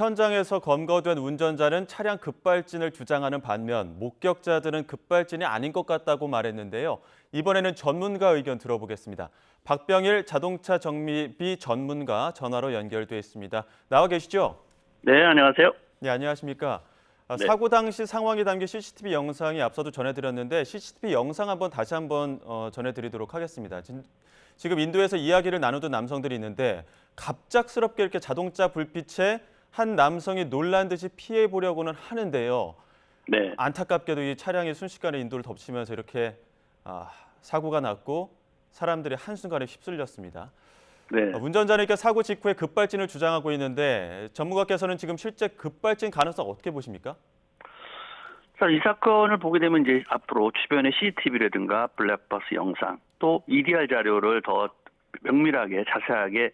현장에서 검거된 운전자는 차량 급발진을 주장하는 반면 목격자들은 급발진이 아닌 것 같다고 말했는데요. 이번에는 전문가 의견 들어보겠습니다. 박병일 자동차 정비비 전문가 전화로 연결돼 있습니다. 나와 계시죠? 네, 안녕하세요. 네, 안녕하십니까? 네. 사고 당시 상황이 담긴 CCTV 영상이 앞서도 전해드렸는데 CCTV 영상 다시 한번 전해드리도록 하겠습니다. 지금 인도에서 이야기를 나누던 남성들이 있는데 갑작스럽게 이렇게 자동차 불빛에 한 남성이 놀란 듯이 피해 보려고는 하는데요. 네. 안타깝게도 이 차량이 순식간에 인도를 덮치면서 이렇게 사고가 났고 사람들이 한순간에 휩쓸렸습니다. 네. 운전자는 이렇게 사고 직후에 급발진을 주장하고 있는데 전문가께서는 지금 실제 급발진 가능성 어떻게 보십니까? 자, 이 사건을 보게 되면 이제 앞으로 주변의 CCTV라든가 블랙박스 영상 또 EDR 자료를 더 면밀하게 자세하게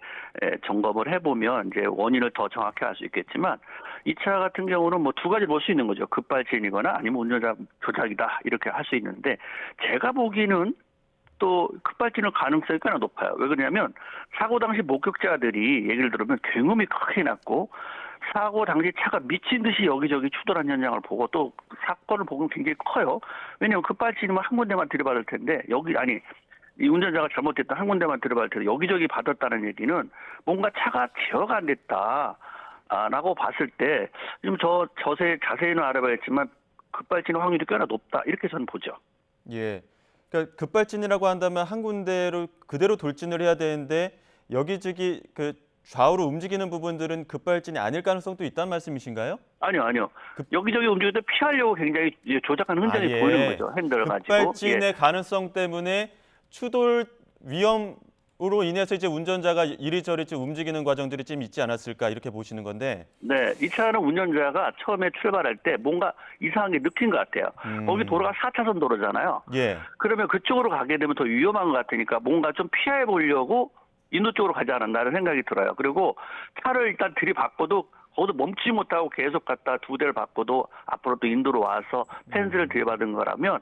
점검을 해보면 이제 원인을 더 정확히 알 수 있겠지만 이 차 같은 경우는 뭐 두 가지 볼 수 있는 거죠. 급발진이거나 아니면 운전자 조작이다 이렇게 할 수 있는데 제가 보기에는 또 급발진의 가능성이 꽤나 높아요. 왜 그러냐면 사고 당시 목격자들이 얘기를 들으면 굉음이 크게 났고 사고 당시 차가 미친 듯이 여기저기 추돌한 현장을 보고 또 사건을 보면 굉장히 커요. 왜냐하면 급발진이면 한 군데만 들이받을 텐데 이 운전자가 잘못됐다 한 군데만 들이받을 텐데 여기저기 받았다는 얘기는 뭔가 차가 제어가 안 됐다. 라고 봤을 때 지금 자세히는 알아봐야겠지만 급발진의 확률이 꽤나 높다 이렇게 저는 보죠. 예. 그러니까 급발진이라고 한다면 한 군데로 그대로 돌진을 해야 되는데 여기저기 그 좌우로 움직이는 부분들은 급발진이 아닐 가능성도 있다는 말씀이신가요? 아니요. 여기저기 움직일 때 피하려고 굉장히 조작하는 흔적이 예. 보이는 거죠. 핸들을 가지고. 급발진의 가능성 때문에 추돌 위험으로 인해서 이제 운전자가 이리저리 좀 움직이는 과정들이 좀 있지 않았을까 이렇게 보시는 건데. 네, 이 차는 운전자가 처음에 출발할 때 뭔가 이상한 게 느낀 것 같아요. 거기 도로가 4차선 도로잖아요. 예. 그러면 그쪽으로 가게 되면 더 위험한 것 같으니까 뭔가 좀 피해 보려고 인도 쪽으로 가지 않았나라는 생각이 들어요. 그리고 차를 일단 들이받고도 거기도 멈추지 못하고 계속 갔다 두 대를 받고도 앞으로 또 인도로 와서 펜스를 들이받은 거라면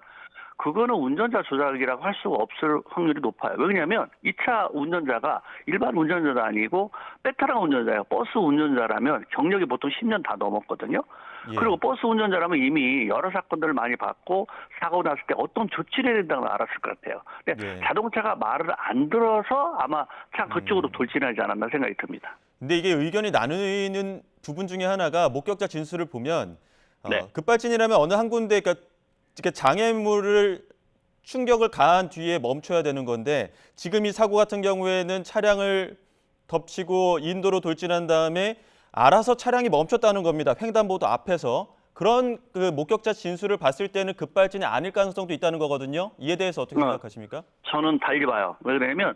그거는 운전자 조작이라고 할 수가 없을 확률이 높아요. 왜냐하면 이 차 운전자가 일반 운전자도 아니고 베테랑 운전자예요. 버스 운전자라면 경력이 보통 10년 다 넘었거든요. 예. 그리고 버스 운전자라면 이미 여러 사건들을 많이 받고 사고 났을 때 어떤 조치를 해야 된다는 걸 알았을 것 같아요. 근데 예. 자동차가 말을 안 들어서 아마 차 그쪽으로 돌진하지 않았나 생각이 듭니다. 근데 이게 의견이 나뉘는 부분 중에 하나가 목격자 진술을 보면 네. 급발진이라면 어느 한 군데 그러니까 장애물을 충격을 가한 뒤에 멈춰야 되는 건데 지금 이 사고 같은 경우에는 차량을 덮치고 인도로 돌진한 다음에 알아서 차량이 멈췄다는 겁니다. 횡단보도 앞에서. 그런 그 목격자 진술을 봤을 때는 급발진이 아닐 가능성도 있다는 거거든요. 이에 대해서 어떻게 생각하십니까? 저는 달리 봐요. 왜 그러냐면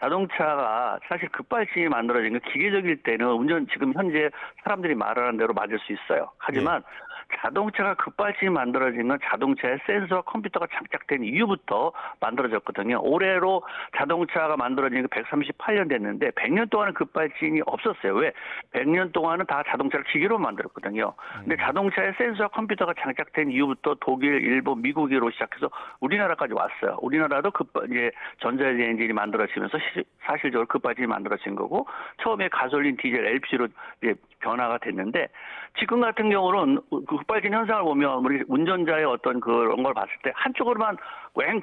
자동차가 사실 급발진이 만들어진 건 기계적일 때는 지금 현재 사람들이 말하는 대로 맞을 수 있어요. 하지만 자동차가 급발진이 만들어진 건 자동차에 센서와 컴퓨터가 장착된 이후부터 만들어졌거든요. 올해로 자동차가 만들어진 게 138년 됐는데 100년 동안은 급발진이 없었어요. 왜? 100년 동안은 다 자동차를 기계로 만들었거든요. 근데 자동차에 센서와 컴퓨터가 장착된 이후부터 독일, 일본, 미국으로 시작해서 우리나라까지 왔어요. 우리나라도 이제 전자제일 엔진이 만들어지면서 사실적으로 급발진이 만들어진 거고 처음에 가솔린, 디젤, LPG로 이제 변화가 됐는데 지금 같은 경우는 급발진 현상을 보면 우리 운전자의 어떤 그런 걸 봤을 때 한쪽으로만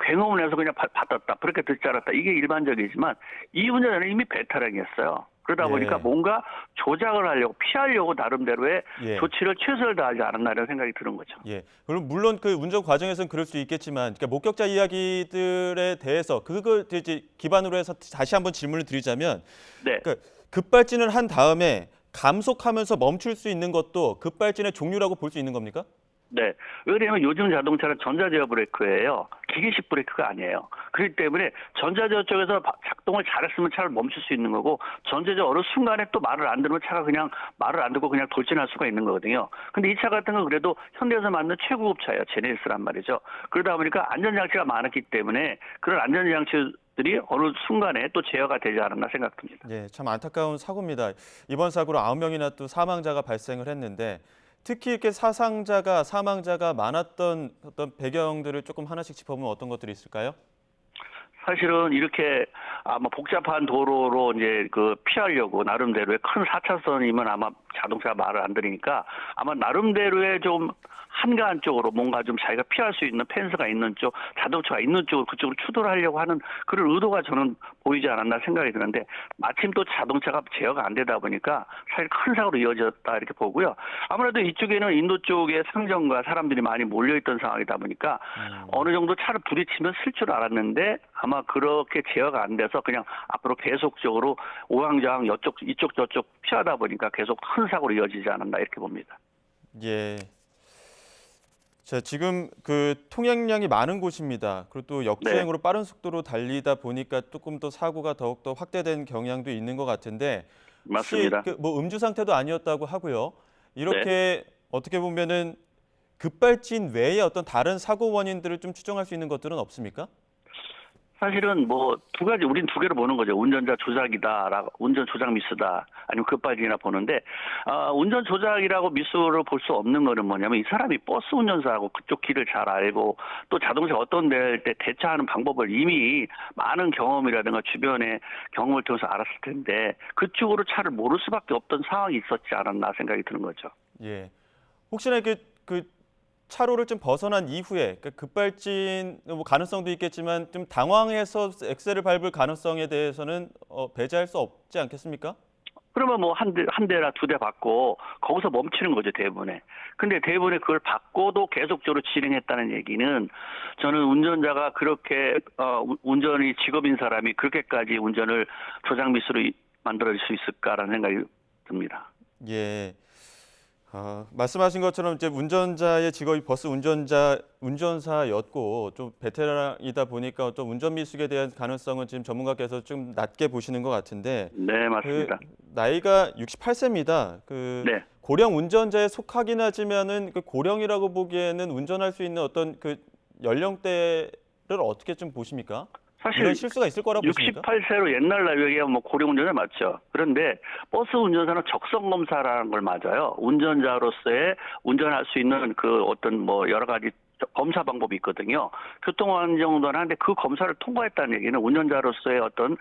굉음을 해서 그냥 받았다 그렇게 듣지 않았다 이게 일반적이지만 이 운전자는 이미 베테랑이었어요. 그러다 보니까 뭔가 조작을 하려고 피하려고 나름대로의 조치를 최선을 다하지 않았나 이런 생각이 드는 거죠. 예. 그럼 물론 그 운전 과정에서는 그럴 수 있겠지만 그러니까 목격자 이야기들에 대해서 그걸 이제 기반으로 해서 다시 한번 질문을 드리자면 네. 그러니까 급발진을 한 다음에 감속하면서 멈출 수 있는 것도 급발진의 종류라고 볼 수 있는 겁니까? 네. 왜냐하면 요즘 자동차는 전자제어 브레이크예요. 기계식 브레이크가 아니에요. 그렇기 때문에 전자제어 쪽에서 작동을 잘했으면 차를 멈출 수 있는 거고 전자제어 어느 순간에 또 말을 안 들으면 차가 그냥 말을 안 듣고 그냥 돌진할 수가 있는 거거든요. 근데 이 차 같은 건 그래도 현대에서 만든 최고급 차예요. 제네시스란 말이죠. 그러다 보니까 안전장치가 많았기 때문에 그런 안전장치들이 어느 순간에 또 제어가 되지 않았나 생각됩니다. 예, 참 안타까운 사고입니다. 이번 사고로 9명이나 또 사망자가 발생을 했는데 특히 이렇게 사망자가 많았던 어떤 배경들을 조금 하나씩 짚어보면 어떤 것들이 있을까요? 사실은 이렇게 아마 복잡한 도로로 이제 그 피하려고 나름대로의 큰 4차선이면 아마 자동차가 말을 안 들으니까 아마 나름대로의 좀 한가한 쪽으로 뭔가 좀 자기가 피할 수 있는 펜스가 있는 쪽, 자동차가 있는 쪽으로 그쪽으로 추돌을 하려고 하는 그런 의도가 저는 보이지 않았나 생각이 드는데 마침 또 자동차가 제어가 안 되다 보니까 사실 큰 사고로 이어졌다 이렇게 보고요. 아무래도 이쪽에는 인도 쪽에 상점과 사람들이 많이 몰려있던 상황이다 보니까 어느 정도 차를 부딪히면 쓸 줄 알았는데 아마 그렇게 제어가 안 돼서 그냥 앞으로 계속적으로 오왕좌왕 이쪽 저쪽 피하다 보니까 계속 큰 사고로 이어지지 않았나 이렇게 봅니다. 예. 자, 지금 그 통행량이 많은 곳입니다. 그리고 또 역주행으로 빠른 속도로 달리다 보니까 조금 더 사고가 더욱더 확대된 경향도 있는 것 같은데 맞습니다. 혹시 뭐 음주 상태도 아니었다고 하고요. 이렇게 어떻게 보면은 급발진 외에 어떤 다른 사고 원인들을 좀 추정할 수 있는 것들은 없습니까? 사실은 뭐 두 가지, 우린 두 개로 보는 거죠. 운전자 조작이다, 운전 조작 미스다, 아니면 급발진이나 보는데, 운전 조작이라고 미스로 볼 수 없는 거는 뭐냐면 이 사람이 버스 운전사하고 그쪽 길을 잘 알고 또 자동차 어떤 데일 때 대처하는 방법을 이미 많은 경험이라든가 주변의 경험을 통해서 알았을 텐데 그쪽으로 차를 모를 수밖에 없던 상황이 있었지 않았나 생각이 드는 거죠. 예. 혹시나 그 차로를 좀 벗어난 이후에 그러니까 급발진 뭐 가능성도 있겠지만 좀 당황해서 엑셀을 밟을 가능성에 대해서는 배제할 수 없지 않겠습니까? 그러면 뭐 한 대나 두 대 받고 거기서 멈추는 거죠, 대부분에. 근데 대부분에 그걸 받고도 계속적으로 진행했다는 얘기는 저는 운전자가 그렇게 운전이 직업인 사람이 그렇게까지 운전을 조작 미스로 만들어질 수 있을까라는 생각이 듭니다. 예. 말씀하신 것처럼 이제 운전자의 직업이 버스 운전사였고 좀 베테랑이다 보니까 어떤 운전 미숙에 대한 가능성은 지금 전문가께서 좀 낮게 보시는 것 같은데 네, 맞습니다. 나이가 68세입니다. 네. 고령 운전자에 속하긴 하지만은 그 고령이라고 보기에는 운전할 수 있는 어떤 그 연령대를 어떻게 좀 보십니까? 사실 이런 실수가 있을 거라고 보십니까? 68세로 옛날 나이 얘기하면 뭐 고령 운전자 맞죠. 그런데 버스 운전사는 적성 검사라는 걸 맞아요. 운전자로서의 운전할 수 있는 그 어떤 뭐 여러 가지 검사 방법이 있거든요. 교통안전운전 하는데 그 검사를 통과했다는 얘기는 운전자로서의 어떤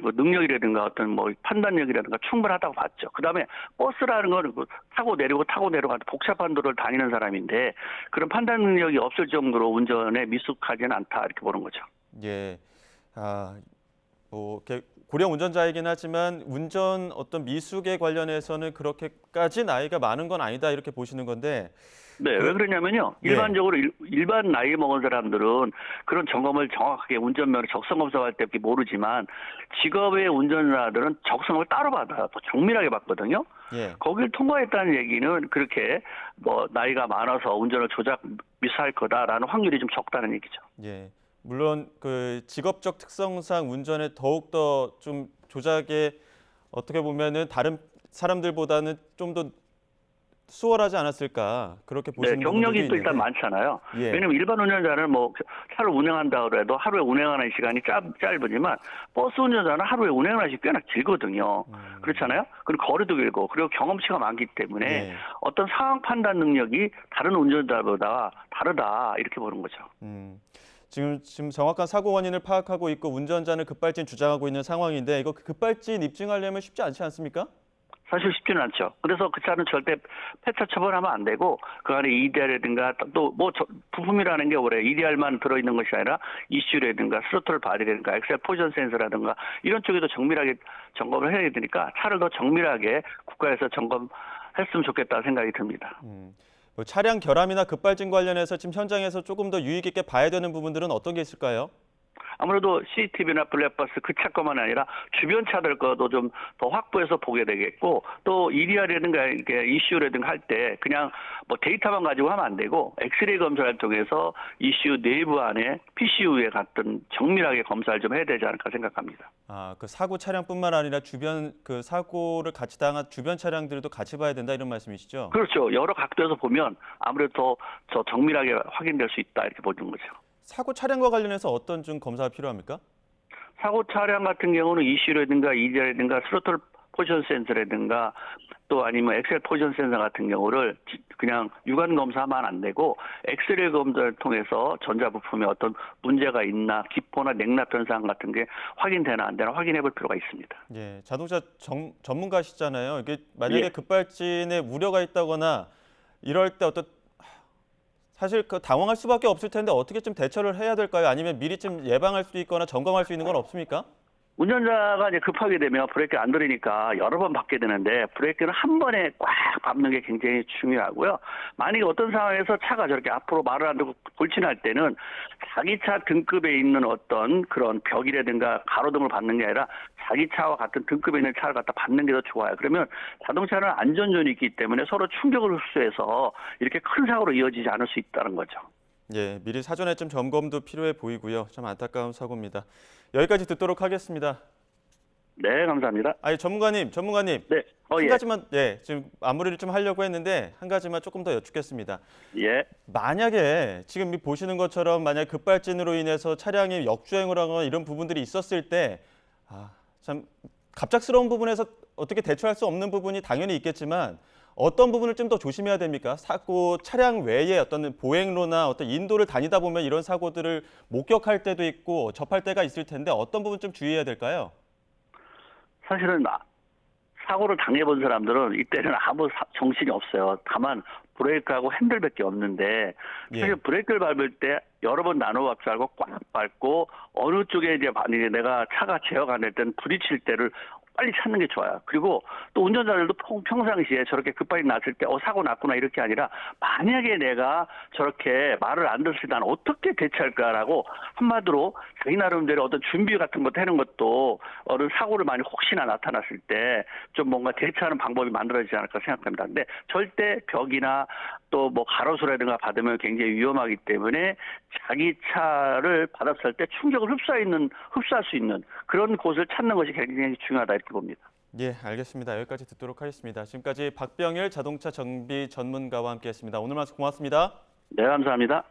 그 능력이라든가 어떤 뭐 판단력이라든가 충분하다고 봤죠. 그다음에 버스라는 거는 그 타고 내려가는 복잡한 도로를 다니는 사람인데 그런 판단 능력이 없을 정도로 운전에 미숙하지는 않다 이렇게 보는 거죠. 예. 뭐 이렇게 고령 운전자이긴 하지만 운전 어떤 미숙에 관련해서는 그렇게까지 나이가 많은 건 아니다 이렇게 보시는 건데. 네, 왜 그러냐면요. 일반적으로 일반 나이 먹은 사람들은 그런 점검을 정확하게 운전면허 적성 검사할 때 모르지만 직업의 운전자들은 적성을 따로 받아요. 더 정밀하게 받거든요. 예. 거길 통과했다는 얘기는 그렇게 뭐 나이가 많아서 운전을 조작 미스할 거다라는 확률이 좀 적다는 얘기죠. 예. 물론 그 직업적 특성상 운전에 더욱더 좀 조작에 어떻게 보면은 다른 사람들보다는 좀 더 수월하지 않았을까 그렇게 보시는 네, 부분들도 경력이 또 일단 있는데. 많잖아요. 예. 왜냐면 일반 운전자는 뭐 차를 운행한다 그래도 하루에 운행하는 시간이 짧으지만 버스 운전자는 하루에 운행하는 시간이 꽤나 길거든요. 그렇잖아요. 그리고 거리도 길고 그리고 경험치가 많기 때문에 예. 어떤 상황 판단 능력이 다른 운전자보다 다르다 이렇게 보는 거죠. 지금 정확한 사고 원인을 파악하고 있고 운전자는 급발진 주장하고 있는 상황인데 이거 급발진 입증하려면 쉽지 않지 않습니까? 사실 쉽지는 않죠. 그래서 그 차는 절대 폐차 처벌하면 안 되고 그 안에 EDR이라든가 또 뭐 부품이라는 게 원래 EDR만 들어있는 것이 아니라 ECU라든가 스로틀 바디라든가 엑셀 포지션 센서라든가 이런 쪽에도 정밀하게 점검을 해야 되니까 차를 더 정밀하게 국가에서 점검했으면 좋겠다 생각이 듭니다. 뭐 차량 결함이나 급발진 관련해서 지금 현장에서 조금 더 유의 깊게 봐야 되는 부분들은 어떤 게 있을까요? 아무래도 CCTV나 블랙박스 그 차 것만 아니라 주변 차들 것도 좀 더 확보해서 보게 되겠고 또 EDR이라든가 이렇게 이슈라든가 할 때 그냥 뭐 데이터만 가지고 하면 안 되고 엑스레이 검사를 통해서 이슈 내부 안에 PCU에 갔던 정밀하게 검사를 좀 해야 되지 않을까 생각합니다. 그 사고 차량뿐만 아니라 주변 그 사고를 같이 당한 주변 차량들도 같이 봐야 된다 이런 말씀이시죠? 그렇죠. 여러 각도에서 보면 아무래도 더 정밀하게 확인될 수 있다 이렇게 보는 거죠. 사고 차량과 관련해서 어떤 좀 검사가 필요합니까? 사고 차량 같은 경우는 ECU라든가 EDR이라든가 스로틀 포지션 센서라든가 또 아니면 엑셀 포지션 센서 같은 경우를 그냥 육안 검사만 안 되고 엑스레이 검사를 통해서 전자부품에 어떤 문제가 있나 기포나 냉납 현상 같은 게 확인되나 안 되나 확인해 볼 필요가 있습니다. 예, 자동차 전문가시잖아요. 이게 만약에 예. 급발진에 우려가 있다거나 이럴 때 사실 당황할 수밖에 없을 텐데 어떻게 좀 대처를 해야 될까요? 아니면 미리 좀 예방할 수 있거나 점검할 수 있는 건 없습니까? 운전자가 이제 급하게 되면 브레이크 안 들으니까 여러 번 밟게 되는데 브레이크는 한 번에 꽉 밟는 게 굉장히 중요하고요. 만약에 어떤 상황에서 차가 저렇게 앞으로 말을 안 듣고 돌진할 때는 자기 차 등급에 있는 어떤 그런 벽이라든가 가로등을 밟는 게 아니라 자기 차와 같은 등급에 있는 차를 갖다 밟는 게 더 좋아요. 그러면 자동차는 안전존이 있기 때문에 서로 충격을 흡수해서 이렇게 큰 사고로 이어지지 않을 수 있다는 거죠. 예, 미리 사전에 좀 점검도 필요해 보이고요. 참 안타까운 사고입니다. 여기까지 듣도록 하겠습니다. 네, 감사합니다. 아니, 전문가님. 네, 한 예, 가지만, 예, 지금 마무리를 좀 하려고 했는데 한 가지만 조금 더 여쭙겠습니다. 예. 만약에 지금 보시는 것처럼 만약 급발진으로 인해서 차량이 역주행을 하거나 이런 부분들이 있었을 때, 참 갑작스러운 부분에서 어떻게 대처할 수 없는 부분이 당연히 있겠지만 어떤 부분을 좀 더 조심해야 됩니까? 사고 차량 외에 어떤 보행로나 어떤 인도를 다니다 보면 이런 사고들을 목격할 때도 있고 접할 때가 있을 텐데 어떤 부분 좀 주의해야 될까요? 사실은 사고를 당해본 사람들은 이때는 아무 정신이 없어요. 다만 브레이크하고 핸들밖에 없는데 사실 예. 브레이크를 밟을 때 여러 번 나눠 밟지 말고 꽉 밟고 어느 쪽에 이제 만약에 내가 차가 제어가 안 될 때는 부딪힐 때를 빨리 찾는 게 좋아요. 그리고 또 운전자들도 평상시에 저렇게 급발진 났을 때 사고 났구나 이렇게 아니라 만약에 내가 저렇게 말을 안 들었을 때 난 어떻게 대처할까라고 한마디로 자기 나름대로 어떤 준비 같은 거 해는 것도 어느 사고를 많이 혹시나 나타났을 때 좀 뭔가 대처하는 방법이 만들어지지 않을까 생각합니다. 근데 절대 벽이나 또 뭐 가로수라든가 받으면 굉장히 위험하기 때문에 자기 차를 받았을 때 충격을 흡수할 수 있는 그런 곳을 찾는 것이 굉장히 중요하다 이렇게 봅니다. 예, 알겠습니다. 여기까지 듣도록 하겠습니다. 지금까지 박병일 자동차 정비 전문가와 함께했습니다. 오늘 말씀 고맙습니다. 네, 감사합니다.